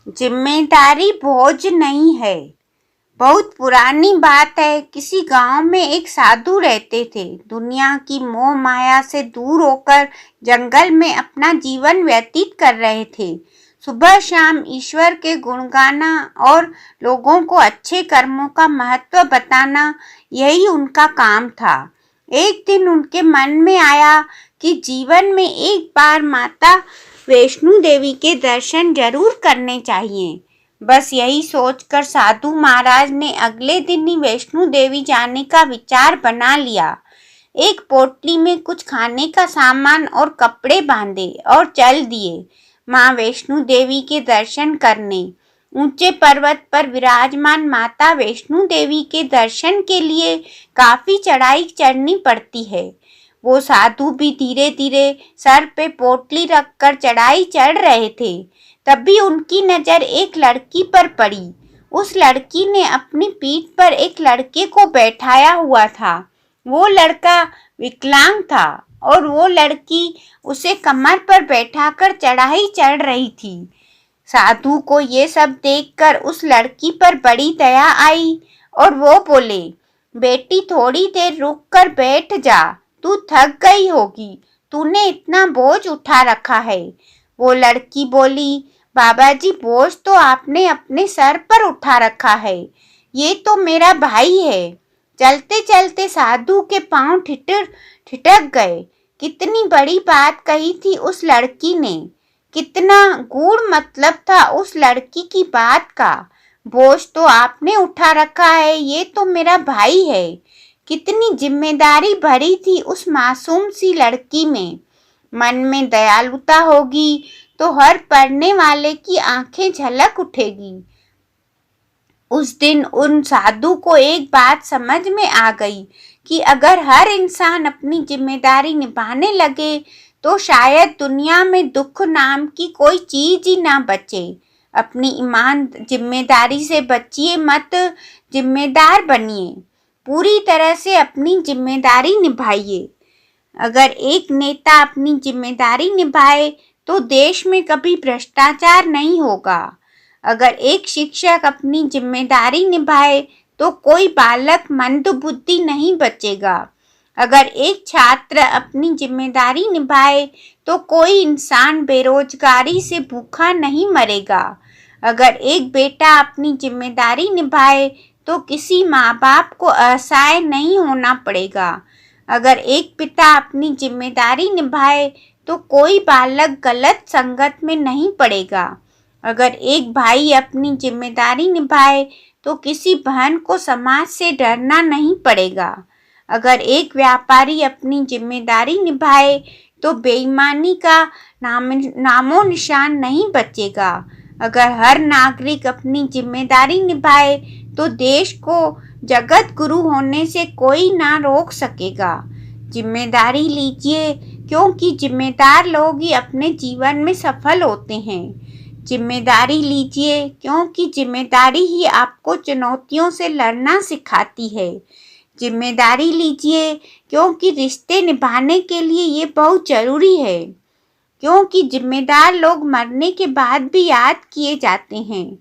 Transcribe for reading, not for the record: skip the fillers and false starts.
जिम्मेदारी बोझ नहीं है। बहुत पुरानी बात है। किसी गांव में एक साधु रहते थे। दुनिया की मोह माया से दूर होकर जंगल में अपना जीवन व्यतीत कर रहे थे। सुबह शाम ईश्वर के गुण गाना और लोगों को अच्छे कर्मों का महत्व बताना, यही उनका काम था। एक दिन उनके मन में आया कि जीवन में एक बार माता वैष्णो देवी के दर्शन जरूर करने चाहिए। बस यही सोचकर साधु महाराज ने अगले दिन ही वैष्णो देवी जाने का विचार बना लिया। एक पोटली में कुछ खाने का सामान और कपड़े बांधे और चल दिए माँ वैष्णो देवी के दर्शन करने। ऊंचे पर्वत पर विराजमान माता वैष्णो देवी के दर्शन के लिए काफी चढ़ाई चढ़नी पड़ती है। वो साधु भी धीरे धीरे सर पे पोटली रखकर चढ़ाई चढ़ रहे थे। तभी उनकी नजर एक लड़की पर पड़ी। उस लड़की ने अपनी पीठ पर एक लड़के को बैठाया हुआ था। वो लड़का विकलांग था और वो लड़की उसे कमर पर बैठाकर चढ़ाई चढ़ रही थी। साधु को ये सब देखकर उस लड़की पर बड़ी दया आई और वो बोले, बेटी थोड़ी देर रुक कर बैठ जा, तू थक गई होगी, तूने इतना बोझ उठा रखा है। वो लड़की बोली, बाबा जी बोझ तो आपने अपने सर पर उठा रखा है, ये तो मेरा भाई है। चलते चलते साधु के पांव ठिठक गए। कितनी बड़ी बात कही थी उस लड़की ने, कितना गूढ़ मतलब था उस लड़की की बात का। बोझ तो आपने उठा रखा है, ये तो मेरा भाई है। कितनी जिम्मेदारी भरी थी उस मासूम सी लड़की में। मन में दयालुता होगी तो हर पढ़ने वाले की आंखें झलक उठेगी। उस दिन उन साधु को एक बात समझ में आ गई कि अगर हर इंसान अपनी जिम्मेदारी निभाने लगे तो शायद दुनिया में दुख नाम की कोई चीज ही ना बचे। अपनी ईमान जिम्मेदारी से बचिए मत, जिम्मेदार बनिए। पूरी तरह से अपनी जिम्मेदारी निभाइए। अगर एक नेता अपनी जिम्मेदारी निभाए तो देश में कभी भ्रष्टाचार नहीं होगा। अगर एक शिक्षक अपनी जिम्मेदारी निभाए तो कोई बालक मंदबुद्धि नहीं बचेगा। अगर एक छात्र अपनी जिम्मेदारी निभाए तो कोई इंसान बेरोजगारी से भूखा नहीं मरेगा। अगर एक बेटा अपनी जिम्मेदारी निभाए तो किसी माँ बाप को असहाय नहीं होना पड़ेगा। अगर एक पिता अपनी जिम्मेदारी निभाए तो कोई बालक गलत संगत में नहीं पड़ेगा। अगर एक भाई अपनी जिम्मेदारी निभाए तो किसी बहन को समाज से डरना नहीं पड़ेगा। अगर एक व्यापारी अपनी जिम्मेदारी निभाए तो बेईमानी का नामो निशान नहीं बचेगा। अगर हर नागरिक अपनी जिम्मेदारी निभाए तो देश को जगत गुरु होने से कोई ना रोक सकेगा। जिम्मेदारी लीजिए, क्योंकि जिम्मेदार लोग ही अपने जीवन में सफल होते हैं। जिम्मेदारी लीजिए, क्योंकि जिम्मेदारी ही आपको चुनौतियों से लड़ना सिखाती है। जिम्मेदारी लीजिए, क्योंकि रिश्ते निभाने के लिए ये बहुत जरूरी है। क्योंकि जिम्मेदार लोग मरने के बाद भी याद किए जाते हैं।